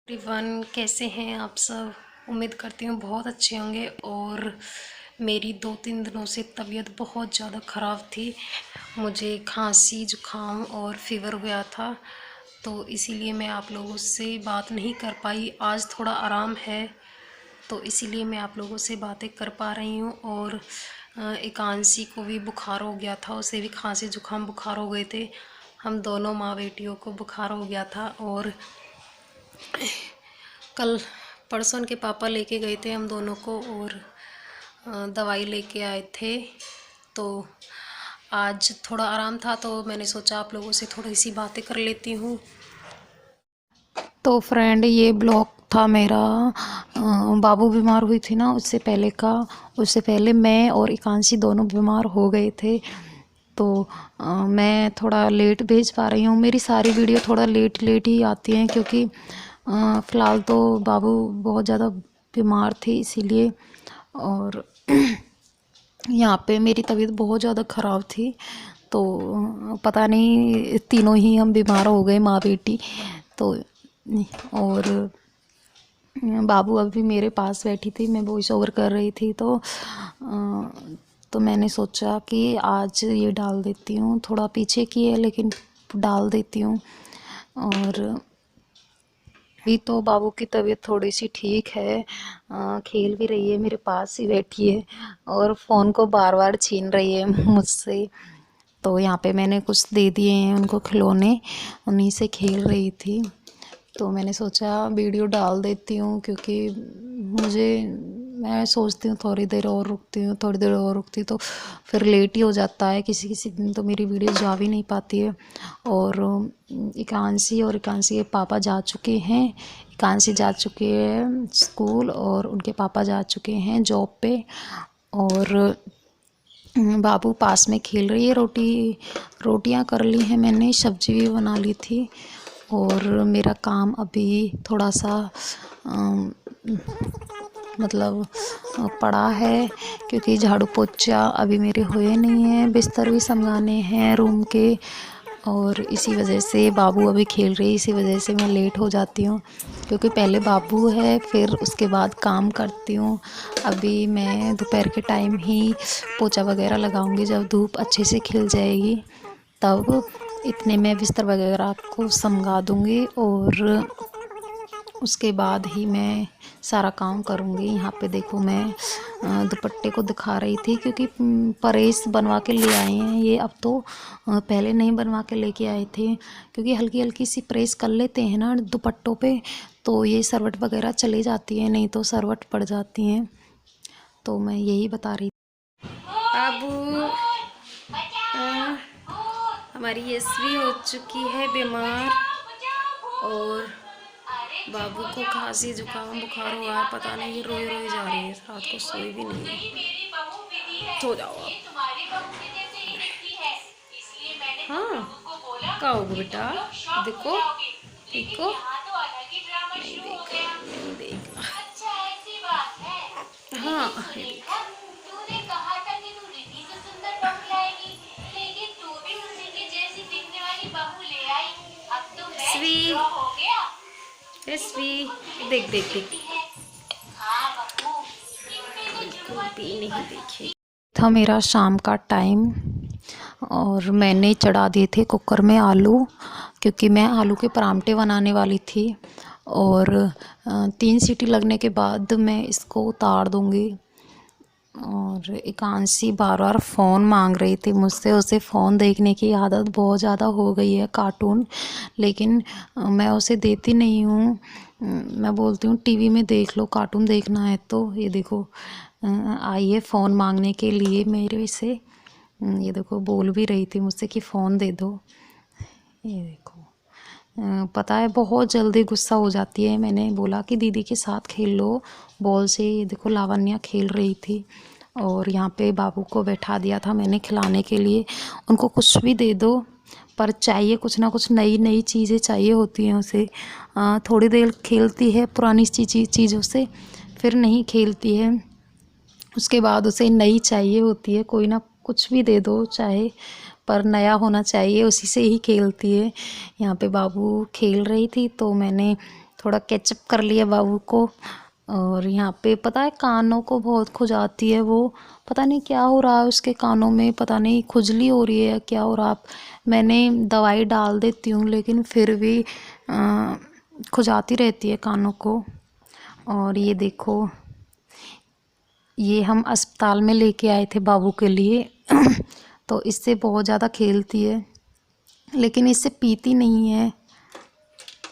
Everyone, कैसे हैं आप सब। उम्मीद करती हूँ बहुत अच्छे होंगे। और मेरी 2-3 दिनों से तबीयत बहुत ज़्यादा ख़राब थी। मुझे खांसी जुकाम और फीवर हुआ था, तो इसीलिए मैं आप लोगों से बात नहीं कर पाई। आज थोड़ा आराम है, तो इसीलिए मैं आप लोगों से बातें कर पा रही हूँ। और एकांशी को भी बुखार हो गया था, उसे भी खांसी जुकाम बुखार हो गए थे। हम दोनों माँ बेटियों को बुखार हो गया था। और कल परसों के पापा लेके गए थे हम दोनों को, और दवाई लेके आए थे। तो आज थोड़ा आराम था, तो मैंने सोचा आप लोगों से थोड़ी सी बातें कर लेती हूँ। तो फ्रेंड, ये ब्लॉग था मेरा बाबू बीमार हुई थी ना उससे पहले का। उससे पहले मैं और एकांशी दोनों बीमार हो गए थे, तो मैं थोड़ा लेट भेज पा रही हूँ। मेरी सारी वीडियो थोड़ा लेट लेट ही आती हैं, क्योंकि फ़िलहाल तो बाबू बहुत ज़्यादा बीमार थे इसीलिए। और यहाँ पे मेरी तबीयत बहुत ज़्यादा ख़राब थी, तो पता नहीं तीनों ही हम बीमार हो गए, माँ बेटी। तो और बाबू अभी मेरे पास बैठी थी, मैं वॉइस ओवर कर रही थी, तो मैंने सोचा कि आज ये डाल देती हूँ। थोड़ा पीछे की है लेकिन डाल देती हूँ। और अभी तो बाबू की तबीयत थोड़ी सी ठीक है, खेल भी रही है, मेरे पास ही बैठी है और फ़ोन को बार बार छीन रही है मुझसे। तो यहाँ पे मैंने कुछ दे दिए हैं उनको खिलौने, उन्हीं से खेल रही थी। तो मैंने सोचा वीडियो डाल देती हूँ, क्योंकि मुझे मैं सोचती हूँ थोड़ी देर और रुकती हूँ, थोड़ी देर और रुकती तो फिर लेट ही हो जाता है। किसी किसी दिन तो मेरी वीडियो जा भी नहीं पाती है। और एकांशी के पापा जा चुके हैं। एकांशी जा चुके हैं स्कूल, और उनके पापा जा चुके हैं जॉब पे। और बाबू पास में खेल रही है। रोटियां कर ली हैं मैंने, सब्जी भी बना ली थी। और मेरा काम अभी थोड़ा सा मतलब पड़ा है, क्योंकि झाड़ू पोछा अभी मेरे हुए नहीं हैं, बिस्तर भी समझाने हैं रूम के। और इसी वजह से बाबू अभी खेल रही, इसी वजह से मैं लेट हो जाती हूँ, क्योंकि पहले बाबू है फिर उसके बाद काम करती हूँ। अभी मैं दोपहर के टाइम ही पोछा वगैरह लगाऊंगी, जब धूप अच्छे से खिल जाएगी तब। इतने में बिस्तर वगैरह को समझा दूँगी, और उसके बाद ही मैं सारा काम करूँगी। यहाँ पे देखो, मैं दुपट्टे को दिखा रही थी, क्योंकि परेस बनवा के ले आए हैं ये। अब तो पहले नहीं बनवा के लेके आए थे, क्योंकि हल्की हल्की सी प्रेस कर लेते हैं ना दुपट्टों पे, तो ये सरवट वगैरह चली जाती है, नहीं तो सरवट पड़ जाती हैं। तो मैं यही बता रही थी। बाबू, हमारी यशवी हो चुकी है बीमार, और बाबू को खांसी जुकाम बुखार हुआ है। पता नहीं, ये रोए रोए जा रही है, रात को सोई भी नहीं है। सो जाओ आप। हाँ, क्या होगा बेटा, देखो देखो, नहीं देखा, नहीं देखा। हाँ, ये देख। स्वी, स्वी, देख देख देख, बिल्कुल भी नहीं देखे। था मेरा शाम का टाइम, और मैंने चढ़ा दिए थे कुकर में आलू, क्योंकि मैं आलू के परांठे बनाने वाली थी। और 3 सीटी लगने के बाद मैं इसको उतार दूँगी। और एकांशी बार बार फ़ोन मांग रही थी मुझसे, उसे फ़ोन देखने की आदत बहुत ज़्यादा हो गई है, कार्टून। लेकिन मैं उसे देती नहीं हूँ। मैं बोलती हूँ टीवी में देख लो, कार्टून देखना है तो। ये देखो, आई है फ़ोन मांगने के लिए मेरे से। ये देखो, बोल भी रही थी मुझसे कि फ़ोन दे दो। ये देखो, पता है बहुत जल्दी गुस्सा हो जाती है। मैंने बोला कि दीदी के साथ खेल लो बॉल से। ये देखो, लावण्या खेल रही थी, और यहाँ पे बाबू को बैठा दिया था मैंने खिलाने के लिए। उनको कुछ भी दे दो, पर चाहिए कुछ ना कुछ, नई नई चीज़ें चाहिए होती हैं उसे। थोड़ी देर खेलती है पुरानी चीज़ों से, फिर नहीं खेलती है। उसके बाद उसे नई चाहिए होती है, कोई ना कुछ भी दे दो चाहे, पर नया होना चाहिए, उसी से ही खेलती है। यहाँ पे बाबू खेल रही थी, तो मैंने थोड़ा कैचअप कर लिया बाबू को। और यहाँ पे पता है कानों को बहुत खुजाती है वो, पता नहीं क्या हो रहा है उसके कानों में, पता नहीं खुजली हो रही है या क्या हो रहा। मैंने दवाई डाल देती हूँ लेकिन फिर भी खुजाती रहती है कानों को। और ये देखो, ये हम अस्पताल में लेके आए थे बाबू के लिए तो इससे बहुत ज़्यादा खेलती है लेकिन इससे पीती नहीं है।